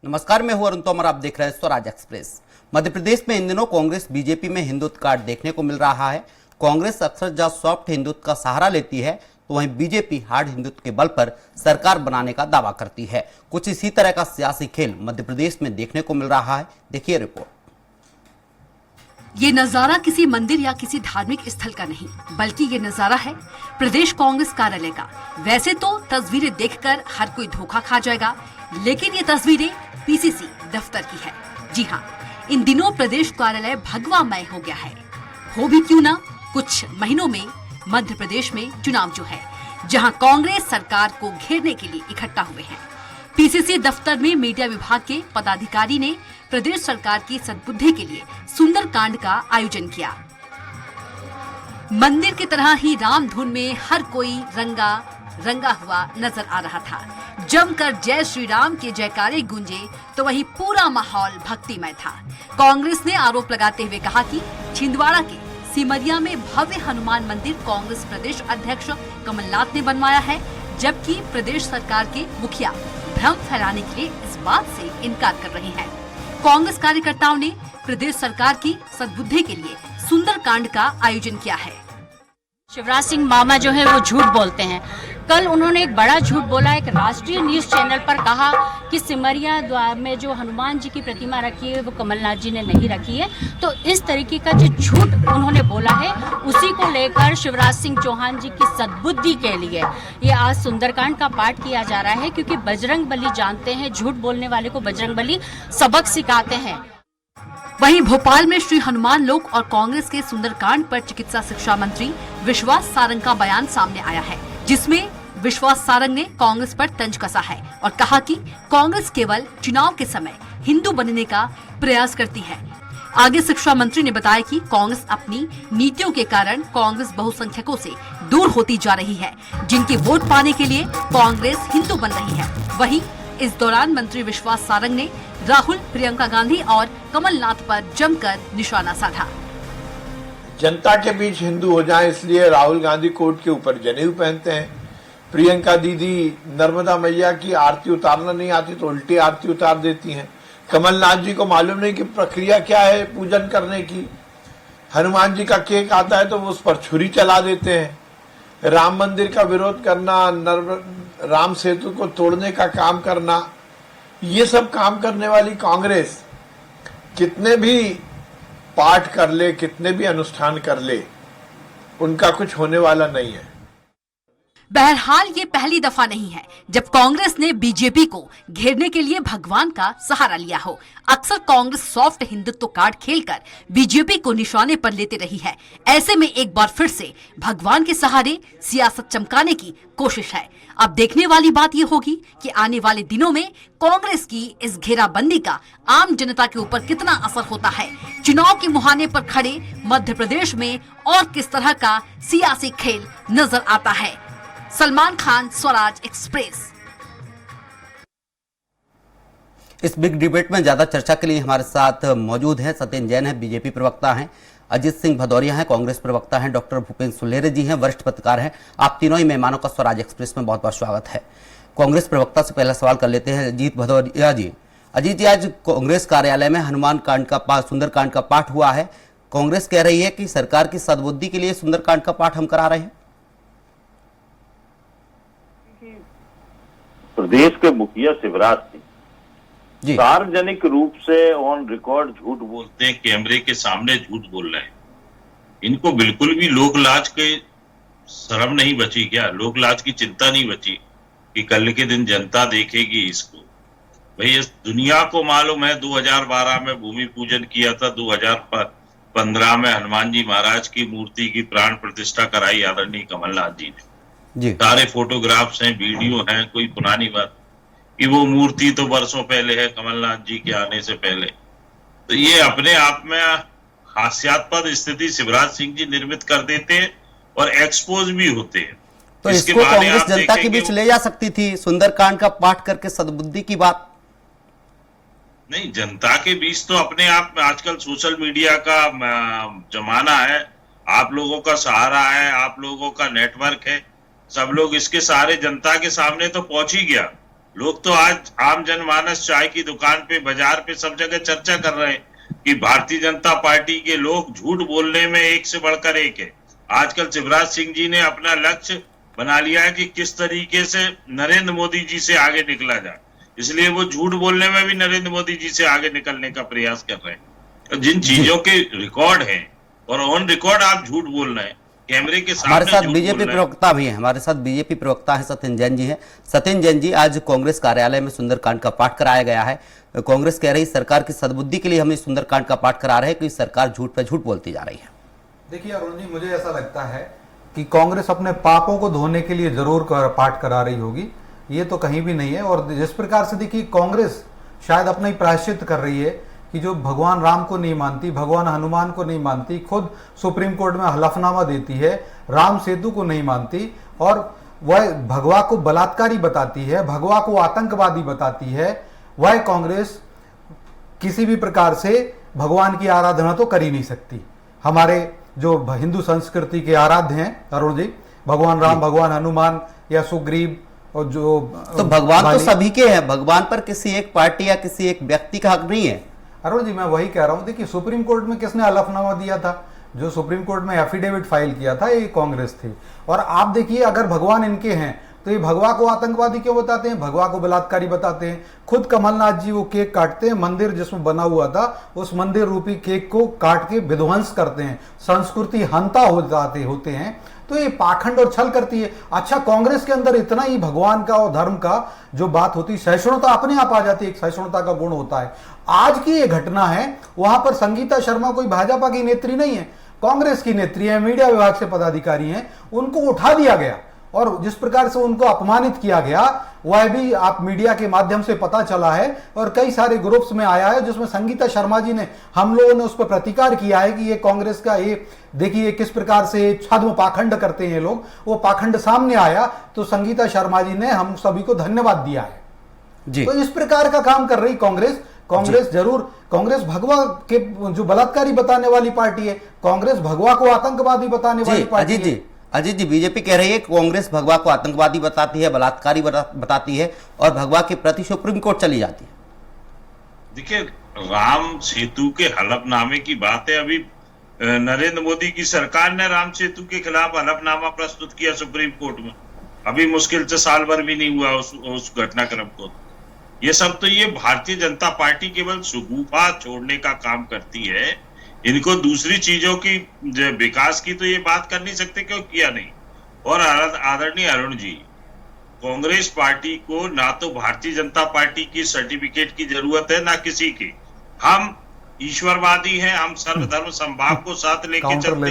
नमस्कार, मैं हूं अरुण तोमर। आप देख रहे हैं स्वराज एक्सप्रेस। मध्य प्रदेश में इन दिनों कांग्रेस बीजेपी में हिंदुत्व कार्ड देखने को मिल रहा है। कांग्रेस अक्सर जहां सॉफ्ट हिंदुत्व का सहारा लेती है तो वहीं बीजेपी हार्ड हिंदुत्व के बल पर सरकार बनाने का दावा करती है। कुछ इसी तरह का सियासी खेल मध्य प्रदेश में देखने को मिल रहा है। देखिए रिपोर्ट। ये नजारा किसी मंदिर या किसी धार्मिक स्थल का नहीं, बल्कि ये नजारा है प्रदेश कांग्रेस कार्यालय का। वैसे तो तस्वीरें देखकर हर कोई धोखा खा जाएगा, लेकिन ये तस्वीरें पीसीसी दफ्तर की है। जी हाँ, इन दिनों प्रदेश कार्यालय भगवामय हो गया है। हो भी क्यों ना, कुछ महीनों में मध्य प्रदेश में चुनाव जो है, जहां कांग्रेस सरकार को घेरने के लिए इकट्ठा हुए हैं। पीसीसी दफ्तर में मीडिया विभाग के पदाधिकारी ने प्रदेश सरकार की सद्बुद्धि के लिए सुंदरकांड का आयोजन किया। मंदिर की तरह ही राम धुन में हर कोई रंगा हुआ नजर आ रहा था। जमकर जय श्री राम के जयकारे गूंजे तो वही पूरा माहौल भक्तिमय था। कांग्रेस ने आरोप लगाते हुए कहा कि छिंदवाड़ा के सिमरिया में भव्य हनुमान मंदिर कांग्रेस प्रदेश अध्यक्ष कमलनाथ ने बनवाया है, जबकि प्रदेश सरकार के मुखिया भ्रम फैलाने के लिए इस बात से इनकार कर रहे हैं। कांग्रेस कार्यकर्ताओं ने प्रदेश सरकार की सद्बुद्धि के लिए सुंदरकांड का आयोजन किया है। शिवराज सिंह मामा जो है वो झूठ बोलते हैं। कल उन्होंने एक बड़ा झूठ बोला, एक राष्ट्रीय न्यूज चैनल पर कहा कि सिमरिया द्वार में जो हनुमान जी की प्रतिमा रखी है वो कमलनाथ जी ने नहीं रखी है। तो इस तरीके का जो झूठ उन्होंने बोला है, उसी को लेकर शिवराज सिंह चौहान जी की सद्बुद्धि के लिए ये आज सुंदरकांड का पाठ किया जा रहा है, क्योंकि बजरंग बली जानते हैं, झूठ बोलने वाले को बजरंग बली सबक सिखाते हैं। वहीं भोपाल में श्री हनुमान लोक और कांग्रेस के सुंदरकांड पर चिकित्सा शिक्षा मंत्री विश्वास सारंग का बयान सामने आया है, जिसमें विश्वास सारंग ने कांग्रेस पर तंज कसा है और कहा कि कांग्रेस केवल चुनाव के समय हिंदू बनने का प्रयास करती है। आगे शिक्षा मंत्री ने बताया कि कांग्रेस अपनी नीतियों के कारण कांग्रेस बहुसंख्यकों से दूर होती जा रही है, जिनके वोट पाने के लिए कांग्रेस हिंदू बन रही है। वहीं इस दौरान मंत्री विश्वास सारंग ने राहुल, प्रियंका गांधी और कमलनाथ पर जमकर निशाना साधा। जनता के बीच हिंदू हो जाए इसलिए राहुल गांधी कोर्ट के ऊपर जनेऊ पहनते हैं। प्रियंका दीदी नर्मदा मैया की आरती उतारना नहीं आती तो उल्टी आरती उतार देती हैं। कमलनाथ जी को मालूम नहीं कि प्रक्रिया क्या है पूजन करने की। हनुमान जी का केक आता है तो वो उस पर छुरी चला देते हैं। राम मंदिर का विरोध करना, राम सेतु को तोड़ने का काम करना, ये सब काम करने वाली कांग्रेस कितने भी पाठ कर ले, कितने भी अनुष्ठान कर ले, उनका कुछ होने वाला नहीं है। बहरहाल ये पहली दफा नहीं है जब कांग्रेस ने बीजेपी को घेरने के लिए भगवान का सहारा लिया हो। अक्सर कांग्रेस सॉफ्ट हिंदुत्व कार्ड खेलकर बीजेपी को निशाने पर लेते रही है। ऐसे में एक बार फिर से भगवान के सहारे सियासत चमकाने की कोशिश है। अब देखने वाली बात ये होगी कि आने वाले दिनों में कांग्रेस की इस घेराबंदी का आम जनता के ऊपर कितना असर होता है। चुनाव के मुहाने पर खड़े मध्य प्रदेश में और किस तरह का सियासी खेल नजर आता है। सलमान खान, स्वराज एक्सप्रेस। इस बिग डिबेट में ज्यादा चर्चा के लिए हमारे साथ मौजूद हैं सत्येंद्र जैन हैं, बीजेपी प्रवक्ता हैं, अजीत सिंह भदौरिया हैं, कांग्रेस प्रवक्ता हैं, डॉक्टर भूपेंद्र सुलेरे जी हैं, वरिष्ठ पत्रकार हैं। आप तीनों ही मेहमानों का स्वराज एक्सप्रेस में बहुत बहुत स्वागत है। कांग्रेस प्रवक्ता से पहला सवाल कर लेते हैं अजीत भदौरिया जी। अजीत जी, आज कांग्रेस कार्यालय में हनुमान कांड का पाठ, सुंदरकांड का पाठ हुआ है। कांग्रेस कह रही है कि सरकार की सद्बुद्धि के लिए सुंदरकांड का पाठ हम करा रहे हैं। प्रदेश के मुखिया शिवराज सिंह सार्वजनिक रूप से ऑन रिकॉर्ड झूठ बोलते हैं, कैमरे के सामने झूठ बोल रहे हैं। इनको बिल्कुल भी लोक लाज के शर्म नहीं बची क्या? लोक लाज की चिंता नहीं बची कि कल के दिन जनता देखेगी इसको? भाई इस दुनिया को मालूम है 2012 में भूमि पूजन किया था, 2015 में हनुमान जी महाराज की मूर्ति की प्राण प्रतिष्ठा कराई आदरणीय कमलनाथ जी ने। सारे फोटोग्राफ्स हैं, वीडियो हैं, कोई पुरानी बात कि वो मूर्ति तो वर्षों पहले है, कमलनाथ जी के आने से पहले। तो ये अपने आप में हास्यास्पद स्थिति शिवराज सिंह जी निर्मित कर देते हैं और एक्सपोज भी होते हैं। तो इसको कांग्रेस जनता के बीच ले जा सकती थी, सुंदरकांड का पाठ करके सद्बुद्धि की बात नहीं। जनता के बीच तो अपने आप में आजकल सोशल मीडिया का जमाना है, आप लोगों का सहारा है, आप लोगों का नेटवर्क है, सब लोग इसके सहारे जनता के सामने तो पहुंच ही गया। लोग तो आज आम जनमानस चाय की दुकान पे, बाजार पे, सब जगह चर्चा कर रहे हैं कि भारतीय जनता पार्टी के लोग झूठ बोलने में एक से बढ़कर एक है। आजकल शिवराज सिंह जी ने अपना लक्ष्य बना लिया है कि किस तरीके से नरेंद्र मोदी जी से आगे निकला जाए, इसलिए वो झूठ बोलने में भी नरेंद्र मोदी जी से आगे निकलने का प्रयास कर रहे हैं। जिन चीजों के रिकॉर्ड हैं और ऑन रिकॉर्ड आप झूठ बोल रहे हैं, कैमरे के सामने हमारे साथ झूठ बीजेपी बोल रहे हैं। प्रवक्ता भी हैं, हमारे साथ बीजेपी प्रवक्ता है सत्येंद्र जैन जी हैं। सत्येंद्र जैन जी, आज कांग्रेस कार्यालय में सुंदरकांड का पाठ कराया गया है। कांग्रेस कह रही सरकार की सद्बुद्धि के लिए हम इस सुंदरकांड का पाठ करा रहे हैं कि सरकार झूठ पे झूठ बोलती जा रही है। देखिए अरुण जी, मुझे ऐसा लगता है कि कांग्रेस अपने पापों को धोने के लिए जरूर पाठ करा रही होगी, ये तो कहीं भी नहीं है। और जिस प्रकार से देखिए कांग्रेस शायद अपना ही प्रायश्चित कर रही है कि जो भगवान राम को नहीं मानती, भगवान हनुमान को नहीं मानती, खुद सुप्रीम कोर्ट में हलफनामा देती है, राम सेतु को नहीं मानती और वह भगवा को बलात्कारी बताती है, भगवा को आतंकवादी बताती है, वह कांग्रेस किसी भी प्रकार से भगवान की आराधना तो कर ही नहीं सकती। हमारे जो हिंदू संस्कृति के आराध्य हैं अरुण जी, भगवान राम, भगवान हनुमान या सुग्रीव, और जो तो भगवान तो सभी के हैं, भगवान पर किसी एक पार्टी या किसी एक व्यक्ति का हक नहीं है। अरुण जी, मैं वही कह रहा हूं, देखिए सुप्रीम कोर्ट में किसने हलफनामा दिया था, जो सुप्रीम कोर्ट में एफिडेविट फाइल किया था, ये कांग्रेस थी। और आप देखिए अगर भगवान इनके हैं तो ये भगवा को आतंकवादी क्यों बताते हैं, भगवा को बलात्कारी बताते हैं। खुद कमलनाथ जी वो केक काटते हैं, मंदिर जिसमें बना हुआ था उस मंदिर रूपी केक को काट के विध्वंस करते हैं, संस्कृति हंता हो जाते होते हैं। तो ये पाखंड और छल करती है। अच्छा, कांग्रेस के अंदर इतना ही भगवान का और धर्म का जो बात होती है, सहिष्णुता अपने आप आ जाती है, एक सहिष्णुता का गुण होता है। आज की ये घटना है, वहां पर संगीता शर्मा कोई भाजपा की नेत्री नहीं है, कांग्रेस की नेत्री है, मीडिया विभाग से पदाधिकारी हैं, उनको उठा दिया गया और जिस प्रकार से उनको अपमानित किया गया वह भी आप मीडिया के माध्यम से पता चला है और कई सारे ग्रुप्स में आया है, जिसमें संगीता शर्मा जी ने, हम लोगों ने उस पर प्रतिकार किया है कि ये कांग्रेस का ये देखिए किस प्रकार से छद्म पाखंड करते हैं लोग। वो पाखंड सामने आया तो संगीता शर्मा जी ने हम सभी को धन्यवाद दिया है जी। तो इस प्रकार का काम कर रही कांग्रेस जरूर, कांग्रेस भगवा के जो बलात्कारी बताने वाली पार्टी है, कांग्रेस भगवा को आतंकवादी बताने वाली पार्टी है। अजीत जी, बीजेपी कह रही है कि कांग्रेस भगवा को आतंकवादी बताती है, बलात्कारी बताती है और भगवा के प्रति सुप्रीम कोर्ट चली जाती है। देखिए, राम सेतु के हलफनामे की बात है। अभी नरेंद्र मोदी की सरकार ने राम सेतु के खिलाफ हलफनामा प्रस्तुत किया सुप्रीम कोर्ट में, अभी मुश्किल से साल भर भी नहीं हुआ उस घटनाक्रम को। ये सब तो ये भारतीय जनता पार्टी केवल सुगुफा छोड़ने का काम करती है। इनको दूसरी चीजों की विकास की तो ये बात कर नहीं सकते, क्यों किया नहीं। और आदरणीय अरुण जी, कांग्रेस पार्टी को ना तो भारतीय जनता पार्टी की सर्टिफिकेट की जरूरत है, ना किसी की। हम ईश्वरवादी हैं, हम सर्वधर्म संभाव को साथ लेके चलते।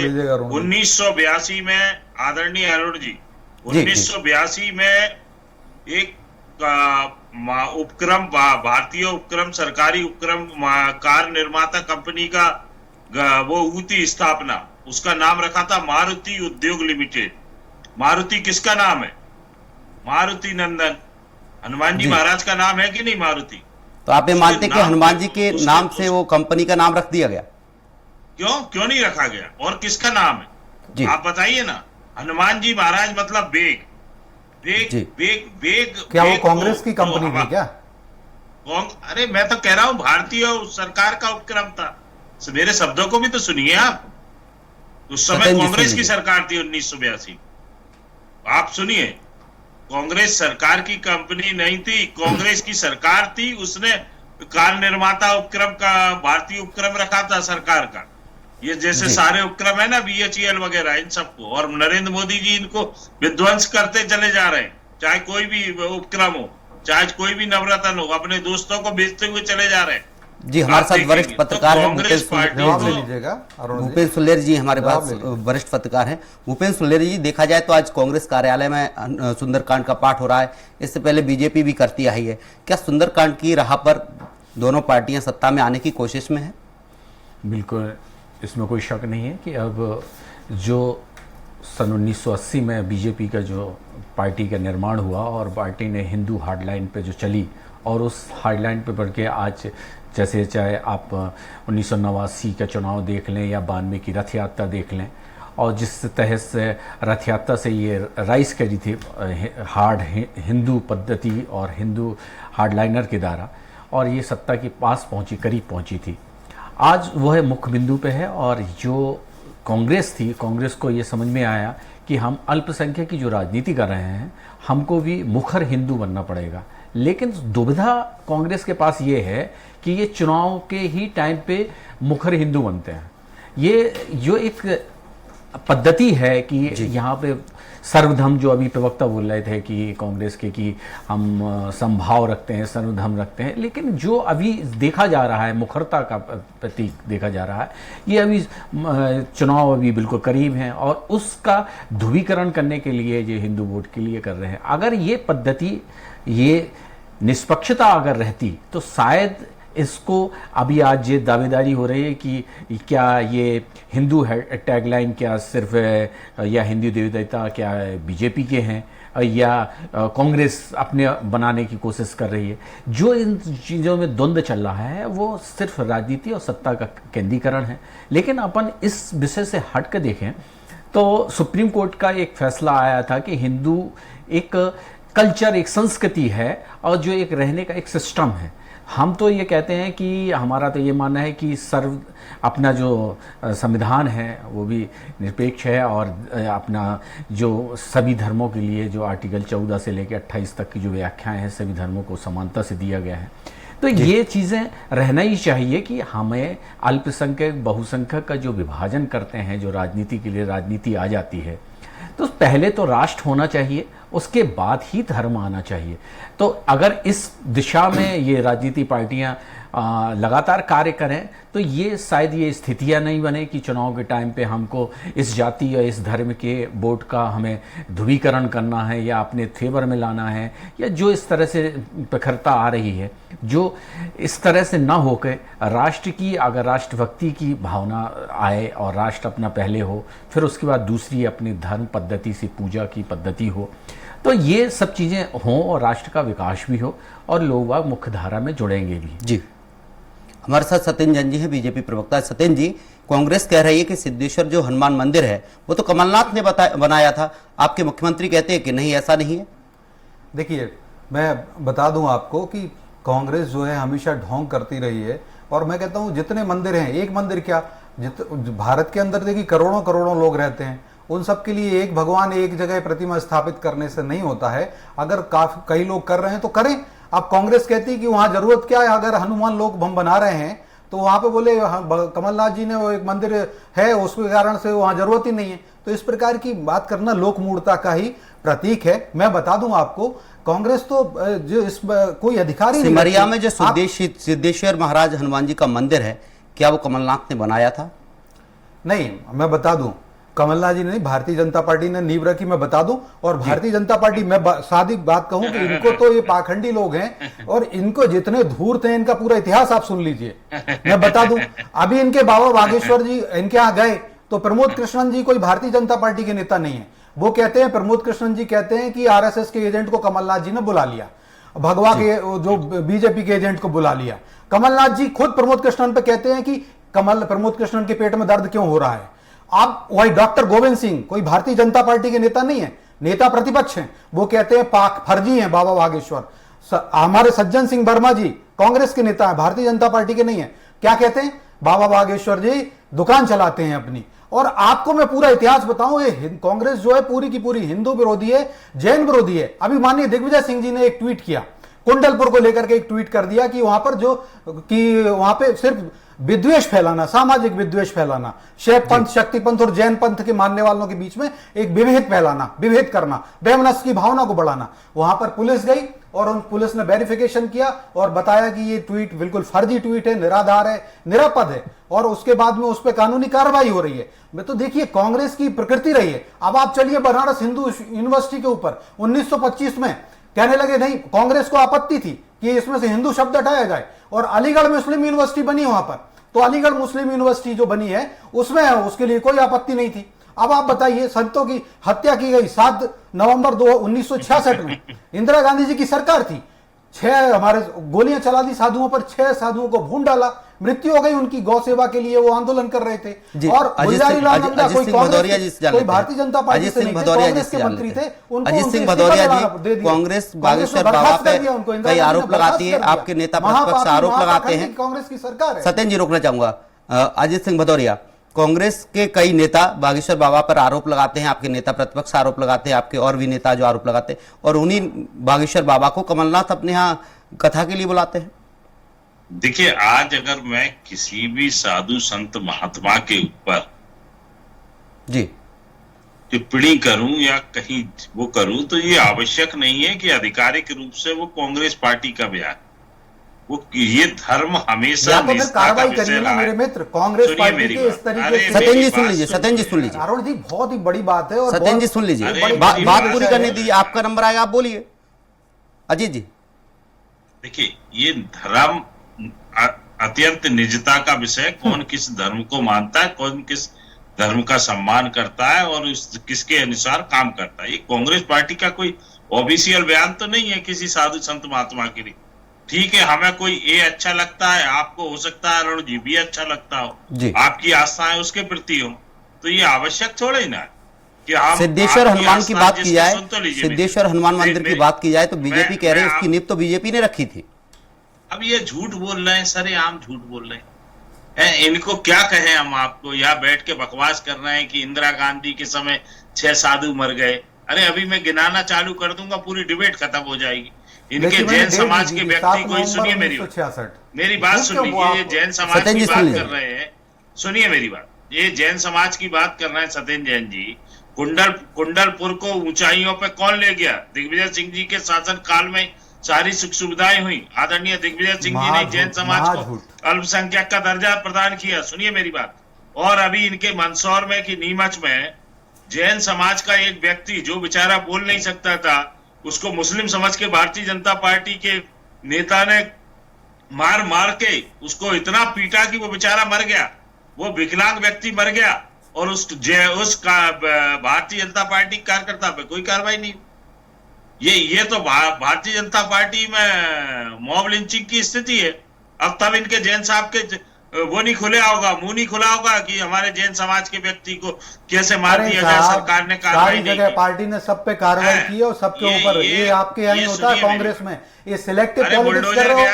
1982 में आदरणीय अरुण जी, 1982 में एक उपक्रम, भारतीय उपक्रम, सरकारी उपक्रम कार निर्माता कंपनी का वो हुई स्थापना, उसका नाम रखा था मारुति उद्योग लिमिटेड। मारुति किसका नाम है? मारुति नंदन, हनुमान जी महाराज का नाम है कि नहीं मारुति? तो आप ये मानते कि हनुमान जी के नाम से वो कंपनी का नाम रख दिया गया? क्यों नहीं रखा गया? और किसका नाम है जी? आप बताइए ना। हनुमान जी महाराज मतलब वेग, क्या वो कांग्रेस की कंपनी थी क्या? अरे मैं तो कह रहा हूं भारतीय सरकार का उपक्रम था। मेरे शब्दों को भी तो सुनिए आप। उस समय कांग्रेस की सरकार थी 1982। आप सुनिए, कांग्रेस सरकार की कंपनी नहीं थी, कांग्रेस की सरकार थी। उसने कार निर्माता उपक्रम का भारतीय उपक्रम रखा था सरकार का। ये जैसे सारे उपक्रम है ना, BHEL वगैरह, इन सबको। और नरेंद्र मोदी जी इनको विध्वंस करते चले जा रहे हैं। चाहे कोई भी उपक्रम हो, चाहे कोई भी नवरत्न हो, अपने दोस्तों को बेचते हुए चले जा रहे हैं जी। हमारे साथ वरिष्ठ पत्रकार हैं भूपेंद्र सुल्लेर जी, हमारे पास वरिष्ठ पत्रकार हैं भूपेंद्र सुल्लेर जी। देखा जाए तो आज कांग्रेस कार्यालय में सुंदरकांड का पाठ हो रहा है, इससे पहले बीजेपी भी करती आई है। क्या सुंदरकांड की राह पर दोनों पार्टियां सत्ता में आने की कोशिश में है? बिल्कुल, इसमें कोई शक नहीं है कि अब जो सन 1980 में बीजेपी का जो पार्टी का निर्माण हुआ और पार्टी ने हिंदू हार्डलाइन पे जो चली और उस हार्डलाइन पे बढ़ के आज, जैसे चाहे आप 1989 का चुनाव देख लें या 92 की रथ यात्रा देख लें, और जिस तहत से रथ यात्रा से ये राइज करी थी हार्ड हिंदू पद्धति और हिंदू हार्डलाइनर के द्वारा, और ये सत्ता के पास पहुंची, करीब पहुंची थी। आज वह मुख्य बिंदु पे है और जो कांग्रेस थी, कांग्रेस को ये समझ में आया कि हम अल्पसंख्यक की जो राजनीति कर रहे हैं हमको भी मुखर हिंदू बनना पड़ेगा। लेकिन दुविधा कांग्रेस के पास ये है कि ये चुनाव के ही टाइम पे मुखर हिंदू बनते हैं। ये जो एक पद्धति है कि यहाँ पे सर्वधर्म, जो अभी प्रवक्ता बोल रहे थे कि कांग्रेस के कि हम समभाव रखते हैं, सर्वधर्म रखते हैं, लेकिन जो अभी देखा जा रहा है, मुखरता का प्रतीक देखा जा रहा है, ये अभी चुनाव अभी बिल्कुल करीब हैं और उसका ध्रुवीकरण करने के लिए ये हिंदू वोट के लिए कर रहे हैं। अगर ये पद्धति, ये निष्पक्षता अगर रहती तो शायद इसको अभी आज ये दावेदारी हो रही है कि क्या ये हिंदू टैगलाइन क्या सिर्फ या हिंदू देवी देवता क्या बीजेपी के हैं या कांग्रेस अपने बनाने की कोशिश कर रही है। जो इन चीज़ों में द्वंद्व चल रहा है वो सिर्फ राजनीति और सत्ता का केंद्रीकरण है। लेकिन अपन इस विषय से हट कर देखें तो सुप्रीम कोर्ट का एक फैसला आया था कि हिंदू एक कल्चर, एक संस्कृति है और जो एक रहने का एक सिस्टम है। हम तो ये कहते हैं कि हमारा तो ये मानना है कि अपना जो संविधान है वो भी निरपेक्ष है और अपना जो सभी धर्मों के लिए जो आर्टिकल 14 से लेकर 28 तक की जो व्याख्याएं हैं सभी धर्मों को समानता से दिया गया है। तो ये चीज़ें रहना ही चाहिए कि हमें अल्पसंख्यक बहुसंख्यक का जो विभाजन करते हैं, जो राजनीति के लिए राजनीति आ जाती है, तो पहले तो राष्ट्र होना चाहिए, उसके बाद ही धर्म आना चाहिए। तो अगर इस दिशा में ये राजनीति पार्टियां लगातार कार्य करें तो ये शायद ये स्थितियां नहीं बने कि चुनाव के टाइम पे हमको इस जाति या इस धर्म के वोट का हमें ध्रुवीकरण करना है या अपने फेवर में लाना है, या जो इस तरह से प्रखरता आ रही है, जो इस तरह से ना होकर राष्ट्र की, अगर राष्ट्रभक्ति की भावना आए और राष्ट्र अपना पहले हो, फिर उसके बाद दूसरी अपनी धर्म पद्धति से पूजा की पद्धति हो, तो ये सब चीज़ें हों और राष्ट्र का विकास भी हो और लोग मुख्य धारा में जुड़ेंगे भी। जी, हमारे साथ सत्येंद्र जैन जी हैं, बीजेपी प्रवक्ता। सत्येंद्र जी, कांग्रेस कह रही है कि सिद्धेश्वर जो हनुमान मंदिर है वो तो कमलनाथ ने बनाया था, आपके मुख्यमंत्री कहते हैं कि नहीं, ऐसा नहीं है। देखिए, मैं बता दूं आपको कि कांग्रेस जो है हमेशा ढोंग करती रही है और मैं कहता हूं जितने मंदिर हैं, एक मंदिर क्या, भारत के अंदर देखिए करोड़ों करोड़ों लोग रहते हैं, उन सब के लिए एक भगवान एक जगह प्रतिमा स्थापित करने से नहीं होता है। अगर कई लोग कर रहे हैं तो करें। अब कांग्रेस कहती है कि वहां जरूरत क्या है, अगर हनुमान लोग हम बना रहे हैं तो वहां पे बोले कमलनाथ जी ने वो एक मंदिर है उसके कारण से वहां जरूरत ही नहीं है। तो इस प्रकार की बात करना लोक मूर्खता का ही प्रतीक है। मैं बता दूं आपको, कांग्रेस तो जो इस कोई अधिकारी नहीं, सिमरिया में जो सिद्धेश्वर महाराज हनुमान जी का मंदिर है, क्या वो कमलनाथ ने बनाया था? नहीं, मैं बता दूं, कमलनाथ जी ने, भारतीय जनता पार्टी ने नींव रखी, मैं बता दूं। और भारतीय जनता पार्टी, मैं सादी बात कहूं कि इनको तो ये पाखंडी लोग हैं और इनको जितने धूर्त हैं इनका पूरा इतिहास आप सुन लीजिए। मैं बता दूं, अभी इनके बाबा बागेश्वर जी इनके यहाँ गए तो प्रमोद कृष्णन जी कोई भारतीय जनता पार्टी के नेता नहीं है। वो कहते हैं, प्रमोद कृष्णन जी कहते हैं कि आरएसएस के एजेंट को कमलनाथ जी ने बुला लिया, भगवा के जो बीजेपी के एजेंट को बुला लिया। कमलनाथ जी खुद प्रमोद कृष्णन पे कहते हैं कि प्रमोद कृष्णन के पेट में दर्द क्यों हो रहा है। आप वही डॉक्टर गोविंद सिंह कोई भारतीय जनता पार्टी के नेता नहीं है, नेता प्रतिपक्ष हैं, वो कहते हैं पाक फर्जी हैं बाबा बागेश्वर। हमारे सज्जन सिंह वर्मा जी कांग्रेस के नेता हैं, भारतीय जनता पार्टी के नहीं है, क्या कहते हैं, बाबा बागेश्वर जी दुकान चलाते हैं अपनी। और आपको मैं पूरा इतिहास बताऊं, ये कांग्रेस जो है पूरी की पूरी हिंदू विरोधी है, जैन विरोधी है। अभी माननीय दिग्विजय सिंह जी ने एक ट्वीट किया, कुंडलपुर को लेकर के एक ट्वीट कर दिया कि वहां पे सिर्फ विद्वेष फैलाना, सामाजिक विद्वेष फैलाना, शैव पंथ, शक्ति पंथ और जैन पंथ के मानने वालों के बीच में एक विभेद फैलाना, विभेद करना, वैमनस्य की भावना को बढ़ाना। वहां पर पुलिस गई और उन पुलिस ने वेरिफिकेशन किया और बताया कि ये ट्वीट बिल्कुल फर्जी ट्वीट है, निराधार है, निरापद है, और उसके बाद में उस पर कानूनी कार्रवाई हो रही है। मैं तो देखिए कांग्रेस की प्रकृति रही है। अब आप चलिए बनारस हिंदू यूनिवर्सिटी के ऊपर 1925 में कहने लगे, नहीं, कांग्रेस को आपत्ति थी कि इसमें से हिंदू शब्द हटाया जाए, और अलीगढ़ मुस्लिम यूनिवर्सिटी बनी वहां पर, तो अलीगढ़ मुस्लिम यूनिवर्सिटी जो बनी है उसमें उसके लिए कोई आपत्ति नहीं थी। अब आप बताइए, संतों की हत्या की गई 7 नवंबर 1966 में, इंदिरा गांधी जी की सरकार थी, 6 हमारे गोलियां चला दी साधुओं पर, 6 साधुओं को भून डाला, मृत्यु हो गई उनकी, गौ सेवा के लिए वो आंदोलन कर रहे थे। जी, और गुलजारी लाल नंदा अजित कोई सिंह भदौरिया जी से जान कोई लेते हैं। भारतीय जनता पार्टी अजित से सिंह नहीं थे, भदौरिया जी कांग्रेस से के जान मंत्री लेते थे। हैं। उनको अजित उनके सिंह इस्तीफा भदौरिया दे जी, दिया। कांग्रेस कांग्रेस बागेश्वर ने बाबा बर्खास्त पे कर दिया उनको, इंदिरा कई गांधी ने आरोप लगाती है, बर्खास्त कर दिया। आपके नेता महापापी, प्रतिपक्ष आरोप लगाते महापाखंडी हैं। कांग्रेस की सरकार है। सत्येंद्र जी रोकना चाहूंगा, अजित सिंह भदौरिया, कांग्रेस के कई नेता बागेश्वर बाबा पर आरोप लगाते हैं, आपके नेता प्रतिपक्ष आरोप लगाते हैं, आपके और भी नेता जो आरोप लगाते हैं, और उन्हीं बागेश्वर बाबा को कमलनाथ अपने यहाँ कथा के लिए बुलाते हैं। देखिए, आज अगर मैं किसी भी साधु संत महात्मा के ऊपर जी टिप्पणी करूं या कहीं वो करूं, तो ये आवश्यक नहीं है कि आधिकारिक रूप से वो कांग्रेस पार्टी का बयान, वो ये धर्म हमेशा या तो फिर निष्ठा का कार्रवाई विषय करिए ना रहा है। मेरे मित्र, कांग्रेस सुनिए पार्टी मेरी के बात। इस तरीके अरे से। सत्येंद्र जी मेरी सुन बात लीजिए, सत्येंद्र जी सुन लीजिए, अरुण जी बहुत ही बड़ी बात है। और सत्येंद्र जी सुन लीजिए, अरे बात मेरी बात बात पूरी है। करने दीजिए, आपका नंबर आएगा, आप बोलिए अजीत जी। देखिए, ये धर्म अत्यंत निजता का विषय, कौन किस धर्म को मानता है, कौन किस धर्म का सम्मान करता है और किसके अनुसार काम करता है। ये कांग्रेस पार्टी का कोई ऑफिशियल बयान तो नहीं है किसी साधु संत महात्मा के लिए। ठीक है, हमें कोई ये अच्छा लगता है, आपको हो सकता है अरुण जी भी अच्छा लगता हो, जी। आपकी आस्थाएं उसके प्रति हो, तो ये आवश्यक थोड़ा ही ना है कि हम सिद्धेश्वर आपकी हनुमान की आस्थाएं बात की जिसकी जाए, सुन तो लीजिए सिद्धेश्वर हनुमान मंदिर की बात की जाए तो बीजेपी कह रही है मैं उसकी नींव तो बीजेपी ने रखी थी। अब ये झूठ बोल रहे हैं, सरेआम झूठ बोल रहे हैं। इनको क्या कहें हम आपको, यहाँ बैठ के बकवास कर रहे हैं कि इंदिरा गांधी के समय 6 साधु मर गए। अरे अभी मैं गिनाना चालू कर दूंगा, पूरी डिबेट खत्म हो जाएगी। इनके जैन समाज के व्यक्ति को ही सुनिए, मेरी बात सुन लीजिए। ये जैन समाज की बात कर रहे हैं, सुनिए मेरी बात। ये जैन समाज की बात कर रहे हैं सत्येंद्र जैन जी। कुंडलपुर को ऊंचाइयों पे कौन ले गया? दिग्विजय सिंह जी के शासन काल में सारी सुख सुविधाएं हुई। आदरणीय दिग्विजय सिंह जी ने जैन समाज को अल्पसंख्यक का दर्जा प्रदान किया। सुनिए मेरी बात। और अभी इनके मंदसौर में कि नीमच में जैन समाज का एक व्यक्ति जो बेचारा बोल नहीं सकता था, उसको मुस्लिम समझ के भारतीय जनता पार्टी के नेता ने मार के उसको इतना पीटा कि वो बेचारा मर गया, वो विकलांग व्यक्ति मर गया, और उस भारतीय जनता पार्टी कार्यकर्ता पे कोई कार्रवाई नहीं। ये तो भारतीय जनता पार्टी में मॉब लिंचिंग की स्थिति है। अब तब इनके जैन साहब के वो नहीं खुला होगा, मुंह नहीं खुला होगा कि हमारे जैन समाज के व्यक्ति को कैसे मार दिया जाए, सरकार ने कार्रवाई नहीं की। पार्टी ने सब पे कार्रवाई की और सबके ऊपर। ये आपके यहाँ होता है कांग्रेस में, ये सिलेक्टिव पॉलिटिक्स कर रहे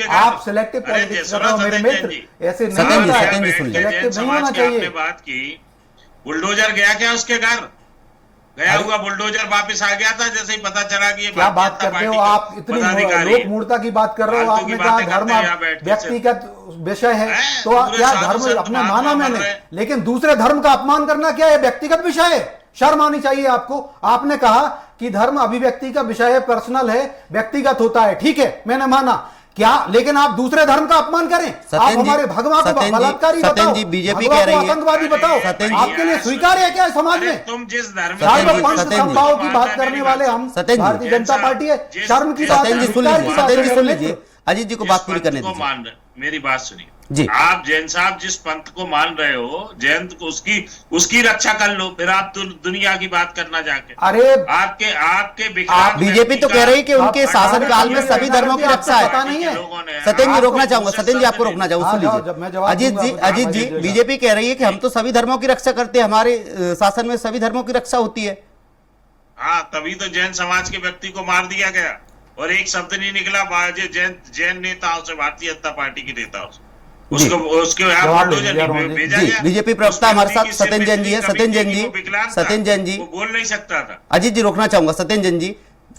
हो आप, सिलेक्टिव पॉलिटिक्स कर रहे हो मेरे मित्र, ऐसे नहीं होता है, सिलेक्टिव नहीं होना चाहिए। बात की बुलडोजर गया क्या उसके घर? गया हुआ बुलडोजर वापस आ गया था जैसे ही पता चला कि ये क्या बात करते हो आप, इतनी लोक मूर्ता की बात कर रहे हो। आपने कहा धर्म व्यक्तिगत विषय है, तो क्या धर्म अपना माना मैंने, लेकिन दूसरे धर्म का अपमान करना क्या है? व्यक्तिगत विषय है, शर्म आनी चाहिए आपको। आपने कहा कि धर्म अभिव्यक्ति का विषय है, पर्सनल है, व्यक्तिगत होता है, ठीक है मैंने माना क्या, लेकिन आप दूसरे धर्म का अपमान करें, आप हमारे भगवान को बलात्कारी बताओ, बीजेपी कह रही है आतंकवादी बताओ, आपके लिए स्वीकार्य है क्या समाज में? तुम जिस धर्म संभाव की बात करने वाले हम भारतीय जनता पार्टी है, शर्म की बात है। सत्येंद्र सुन लीजिए, अजीत जी को बात पूरी करने दीजिए। मेरी बात सुनिए जी। आप जैन साहब जिस पंथ को मान रहे हो, जैन को उसकी रक्षा कर लो, फिर आप दुनिया की बात करना जाके। अरे आपके बीजेपी तो कह रही है कि उनके शासन काल में सभी धर्मों की रक्षा है। सत्येंद्र जी रोकना चाहूंगा, सत्येंद्र जी आपको रोकना चाहूंगा, सुन लीजिए। अजीत जी बीजेपी कह रही है कि हम तो सभी धर्मों की रक्षा करते हैं, हमारे शासन में सभी धर्मों की रक्षा होती है। हाँ, तभी तो जैन समाज के व्यक्ति को मार दिया गया और एक शब्द नहीं निकला जैन नेताओं से, भारतीय जनता पार्टी के नेताओं से। उसके भेजा गया। बीजेपी प्रवक्ता हमारे साथ सत्येंद्र जैन जी है। सत्येंद्र जैन जी बोल नहीं सकता था। अजीत जी रोकना चाहूंगा, सत्येंद्र जैन जी,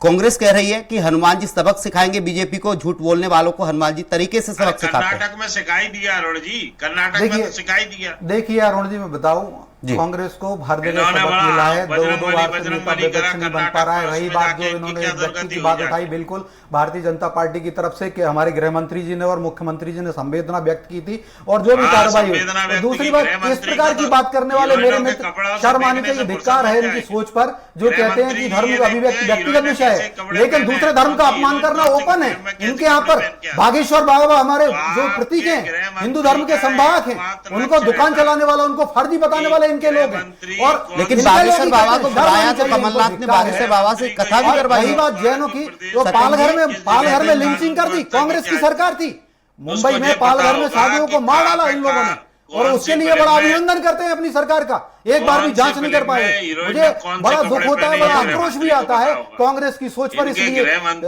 कांग्रेस कह रही है कि हनुमान जी सबक सिखाएंगे बीजेपी को, झूठ बोलने वालों को हनुमान जी तरीके से सबक सिखाते हैं। कर्नाटक में सिखाई दिया अरुण जी, कर्नाटक में तो सिखाई दिया। देखिए अरुण जी, मैं बताऊं, कांग्रेस को हर जगह सबक मिला है, 2 बार से नेता विपक्ष नहीं बन पा रहा है। रही बात जो इन्होंने व्यक्ति की बात उठाई, बिल्कुल भारतीय जनता पार्टी की तरफ से कि हमारे गृह मंत्री जी ने और मुख्यमंत्री जी ने संवेदना व्यक्त की थी और जो भी कार्रवाई हुई। दूसरी बात, इस प्रकार की बात करने वाले मेरे मित्र, शर्म आनी चाहिए, धिक्कार है इनकी सोच पर, जो कहते हैं कि धर्म अभिव्यक्ति व्यक्तिगत विषय है, लेकिन दूसरे धर्म का अपमान करना ओपन है। इनके यहाँ पर बागेश्वर बाबा हमारे जो प्रतीक हैं, हिंदू धर्म के संवाहक हैं, उनको दुकान चलाने वाला, उनको फर्जी बताने वाले इनके लोग हैं। और लेकिन बागेश्वर बाबा को बुलाया तो कमलनाथ ने बागेश्वर बाबा से कथा भी करवाई। बात जैनों की, तो पालघर में लिंचिंग कर दी, कांग्रेस की सरकार थी, मुंबई में पालघर में साधुओं को मार डाला इन लोगों ने, और उसके लिए बड़ा अभिनंदन करते हैं अपनी सरकार का। एक बार भी जांच नहीं कर पाए। मुझे बड़ा दुख होता है, बड़ा आक्रोश भी आता है कांग्रेस की सोच पर इसलिए।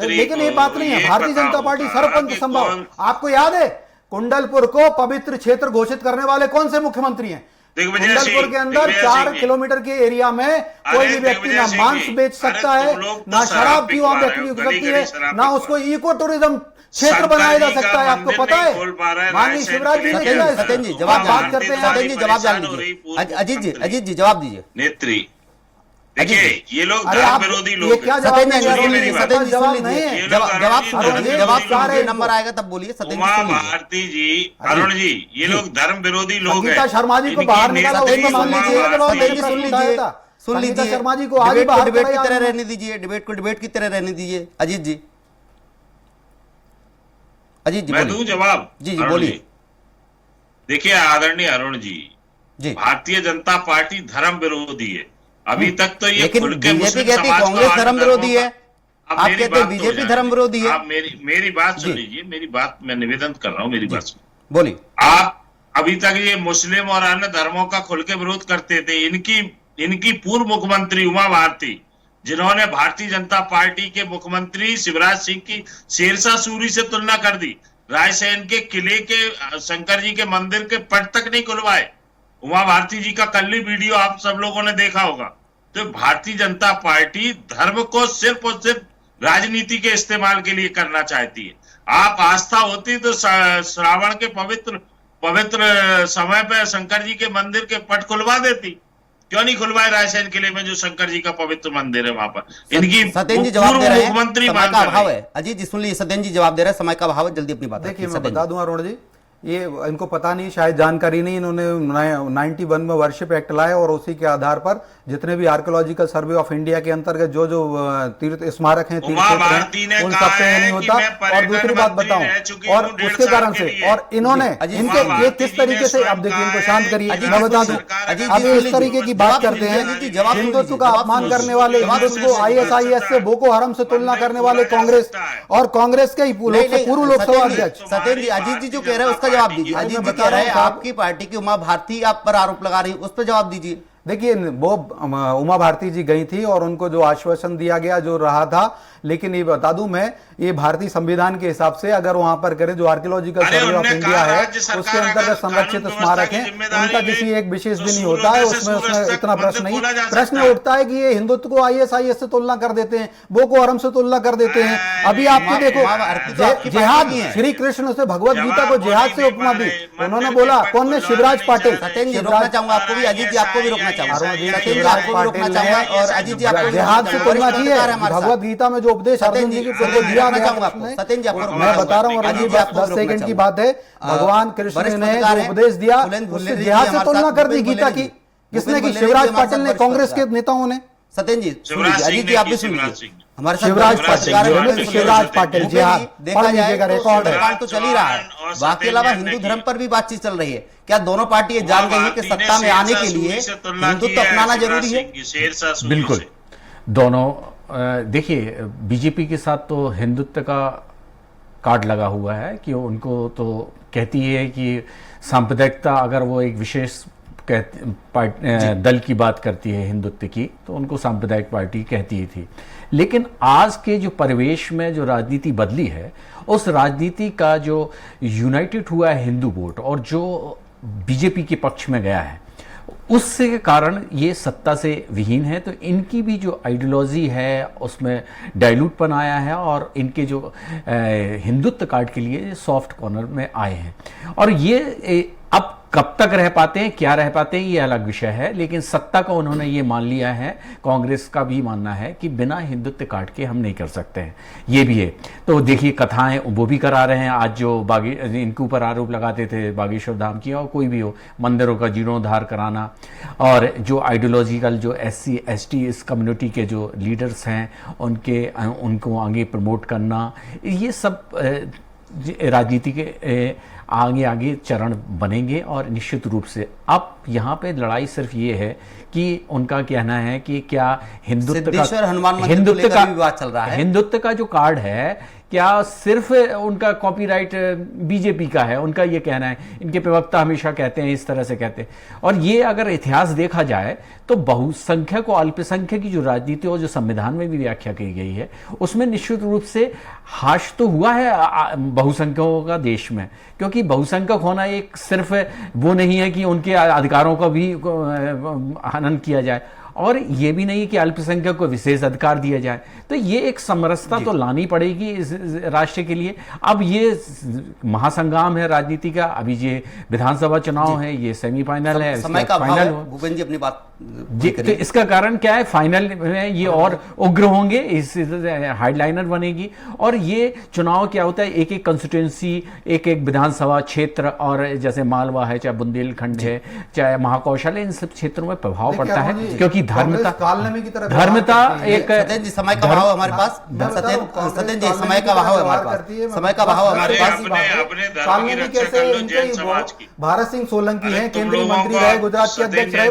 लेकिन ये बात नहीं है, भारतीय जनता पार्टी सरपंच संभव। आपको याद है कुंडलपुर को पवित्र क्षेत्र घोषित करने वाले कौन से मुख्यमंत्री हैं? कुंडलपुर के अंदर 4 किलोमीटर के एरिया में कोई भी व्यक्ति ना मांस बेच सकता है, ना शराब की वहां बिक्री हो सकती है, ना उसको इको टूरिज्म क्षेत्र बनाया जा सकता है। आपको पता है माननीय शिवराज जी ने किया। सत्येंद्र जी जवाब बात करते हैं। सत्येंद्र जी जवाब जान लीजिए। अजीत जी जवाब दीजिए। नेत्री देखिए, ये लोग धर्म विरोधी लोग क्या सत्येंद्र जी जवाब सुन लीजिए। सत्येंद्र जी सुन लीजिए, जवाब सुन लीजिए, नंबर आएगा तब बोलिए। सत्येंद्र उमा जी सुन लीजिए। भारती जी, अरुण जी, ये लोग धर्म विरोधी लोग हैं। संगीता शर्मा जी को बाहर निकाला, सत्येंद्र जी मान सुन लीजिए, लीजिए, सुन लीजिए, सुन संगीता लीजिए। शर्मा जी को आज ही डिबेट को बाहर डिबेट की कराया तरह आपने। रहने दीजिए, डिबेट को डिबेट की तरह रहने दीजिए। अजीत जी मैं दूं जवाब? जी अरुण बोलिए। देखिए आदरणीय अरुण जी, भारतीय जनता पार्टी धर्म विरोधी है। अभी तक तो ये लेकिन खुल के बीजेपी मुस्लिम कहती है समाज को कांग्रेस धर्म विरोधी है। अब आप मेरी कहते हैं बात तो बीजेपी जाने धर्म विरोधी है। आप मेरी बात सुन लीजिए, मेरी बात मैं निवेदन कर रहा हूँ, मेरी बात सुन। बोलिए। आप अभी तक ये मुस्लिम और अन्य धर्मों का खुल के विरोध करते थे। इनकी पूर्व मुख्यमंत्री उमा भारती, जिन्होंने भारतीय जनता पार्टी के मुख्यमंत्री शिवराज सिंह की शेरशाह सूरी से तुलना कर दी, रायसेन के किले के शंकर जी के मंदिर के पट तक नहीं खुलवाए। उमा भारती जी का कल ही वीडियो आप सब लोगों ने देखा होगा। तो भारतीय जनता पार्टी धर्म को सिर्फ और सिर्फ राजनीति के इस्तेमाल के लिए करना चाहती है। आप आस्था होती तो श्रावण के पवित्र समय पे शंकर जी के मंदिर के पट खुलवा देती। क्यों नहीं खुलवाए रायसेन किले में जो शंकर जी का पवित्र मंदिर है वहां पर? इनकी सत्येंद्र जी जवाब दे रहे हैं, मुख्यमंत्री समय का अभाव है। अजीत जी सुन लीजिए, सत्येंद्र जी जवाब दे रहे हैं, समय का अभाव है, जल्दी अपनी बात देखिए रखिए। मैं बता दूं अरुण जी, ये इनको पता नहीं, शायद जानकारी नहीं। इन्होंने 91 में वर्शिप एक्ट लाया और उसी के आधार पर जितने भी आर्कियोलॉजिकल सर्वे ऑफ इंडिया के अंतर्गत जो तीर्थ स्मारक हैं, तीर्थ क्षेत्र हैं, उन सब पे नहीं होता। और दूसरी बात बताऊं, और उसके कारण से, और इन्होंने इनके ये किस तरीके से, अब देखिए इनको शांत करिए, मैं बता दूं, अब इस तरीके की बात करते हैं, हिंदुत्व का अपमान करने वाले, हिंदुत्व को ISIS से, बोको हरम से तुलना करने वाले कांग्रेस, और कांग्रेस के ही पूर्व लोकसभा अध्यक्ष। सत्येंद्र जी, अजीत जी जो कह रहे हैं उसका जवाब दीजिए। अजीत जी कह रहे हैं आपकी पार्टी की उमा भारती आप पर आरोप लगा रही है, उस पर जवाब दीजिए। देखिए वो उमा भारती जी गई थी और उनको जो आश्वासन दिया गया जो रहा था, लेकिन ये बता दूं मैं, ये भारतीय संविधान के हिसाब से अगर वहां पर करें जो आर्कियोलॉजिकल सर्वे ऑफ इंडिया है उसके अंतर्गत संरक्षित स्मारक है, उनका किसी एक विशेष भी नहीं होता है, उसमें इतना प्रश्न नहीं। प्रश्न उठता है कि ये हिंदुत्व को ISIS से तुलना कर देते हैं, बोको हरम से तुलना कर देते हैं। अभी आपको देखो जिहाद, श्री कृष्ण से भगवत गीता को जिहाद से उपमा दी, उन्होंने बोला कौन ने? शिवराज पाटिल। सत्येंद्र जी रोकना चाहूंगा आपको भी, अजीत जी आपको भी रोकना चाहूंगा, शिवराज पाटिल ने और अजीत जी आपको जिहाद से तुलना की है। भगवत गीता में जो उपदेश अर्जुन जी को दिया गया, मैं बता रहा हूँ अजीत, 10 सेकंड की बात है, भगवान कृष्ण ने जो उपदेश दिया उससे जिहाद से तुलना कर दी गीता की। किसने की? शिवराज पाटिल ने, कांग्रेस के नेताओं ने। सत्येंद्र जी अजीत जी आप भी सुन लीजिए हमारे साथ। शिवराज पाटिल जी, हाँ, देखा जाए रिकॉर्ड है, तो चल ही रहा है। बाकी अलावा हिंदू धर्म पर भी बातचीत चल रही है। क्या दोनों पार्टी जान गई है कि सत्ता में आने के लिए हिंदुत्व अपनाना जरूरी है? बिल्कुल, दोनों। देखिए बीजेपी के साथ तो हिंदुत्व का कार्ड लगा हुआ है कि उनको तो कहती है कि सांप्रदायिकता, अगर वो एक विशेष दल की बात करती है हिंदुत्व की, तो उनको सांप्रदायिक पार्टी कहती थी। लेकिन आज के जो परिवेश में जो राजनीति बदली है, उस राजनीति का जो यूनाइटेड हुआ है हिंदू वोट और जो बीजेपी के पक्ष में गया है, उससे कारण ये सत्ता से विहीन है। तो इनकी भी जो आइडियोलॉजी है उसमें डाइल्यूटपन आया है और इनके जो हिंदुत्व कार्ड के लिए सॉफ्ट कॉर्नर में आए हैं। और ये अब कब तक रह पाते हैं, क्या रह पाते हैं, ये अलग विषय है। लेकिन सत्ता का उन्होंने ये मान लिया है, कांग्रेस का भी मानना है कि बिना हिंदुत्व कार्ड के हम नहीं कर सकते हैं, ये भी है। तो देखिए कथाएं वो भी करा रहे हैं। आज जो इनके ऊपर आरोप लगाते थे बागेश्वर धाम की, और कोई भी हो, मंदिरों का जीर्णोद्धार कराना, और जो आइडियोलॉजिकल जो SC ST इस कम्युनिटी के जो लीडर्स हैं उनको आगे प्रमोट करना, ये सब राजनीति के आगे चरण बनेंगे। और निश्चित रूप से अब यहाँ पे लड़ाई सिर्फ ये है कि उनका कहना है कि क्या हिंदुत्व का विवाद चल रहा है, हिंदुत्व का जो कार्ड है क्या सिर्फ उनका कॉपीराइट बीजेपी का है, उनका ये कहना है। इनके प्रवक्ता हमेशा कहते हैं, इस तरह से कहते हैं। और ये अगर इतिहास देखा जाए तो बहुसंख्यक और अल्पसंख्यक की जो राजनीति और जो संविधान में भी व्याख्या की गई है, उसमें निश्चित रूप से हाश तो हुआ है बहुसंख्यकों का देश में, क्योंकि बहुसंख्यक होना एक सिर्फ वो नहीं है कि उनके अधिकारों का भी हनन किया जाए, और ये भी नहीं कि अल्पसंख्यक को विशेष अधिकार दिया जाए। तो ये एक समरसता तो लानी पड़ेगी इस राष्ट्र के लिए। अब ये महासंग्राम है राजनीति का, अभी ये विधानसभा चुनाव है, ये सेमीफाइनल है, समय का फाइनल हो। भूपेन जी अपनी बात जी, तो इसका कारण क्या है, फाइनल में ये और उग्र होंगे, इस हेडलाइनर बनेगी। और ये चुनाव क्या होता है, एक एक कंस्टिट्यूंसी, एक एक विधानसभा क्षेत्र, और जैसे मालवा है, चाहे बुंदेलखंड है, चाहे महाकौशल है, इन सब क्षेत्रों में प्रभाव पड़ता है, क्योंकि धर्मता एक सत्येंद्र जी समय का भाव हमारे पास, सत्येंद्र जी समय का भाव हमारे पास, समय का भाव हमारे पास। भारत सिंह सोलंकी है, केंद्रीय मंत्री रहे, गुजरात के अध्यक्ष रहे,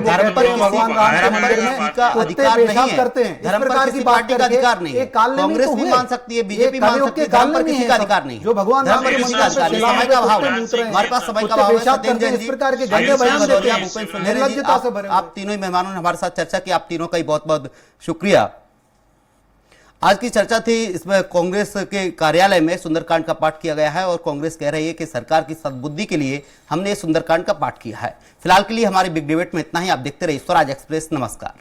भगवान राम के मंदिर में का अधिकार नहीं है, करते हैं। धर्म पर किसी पार्टी का अधिकार नहीं है। कांग्रेस भी मान सकती है, बीजेपी मान सकती है, धर्म पर किसी का अधिकार नहीं है। जो भगवान राम के मंदिर समय का भाव हमारे पास, समय का भाव है। सत्येंद्र जैन जी, प्रकार के गंदे बयान देते हैं, भूपेन सुल्लेरे जी, आप तीनों ही मेहमानों ने हमारे साथ चर्चा की, आप तीनों का ही बहुत बहुत शुक्रिया। आज की चर्चा थी, इसमें कांग्रेस के कार्यालय में सुंदरकांड का पाठ किया गया है और कांग्रेस कह रही है कि सरकार की सद्बुद्धि के लिए हमने सुंदरकांड का पाठ किया है। फिलहाल के लिए हमारे बिग डिबेट में इतना ही। आप देखते रहिए स्वराज एक्सप्रेस। नमस्कार।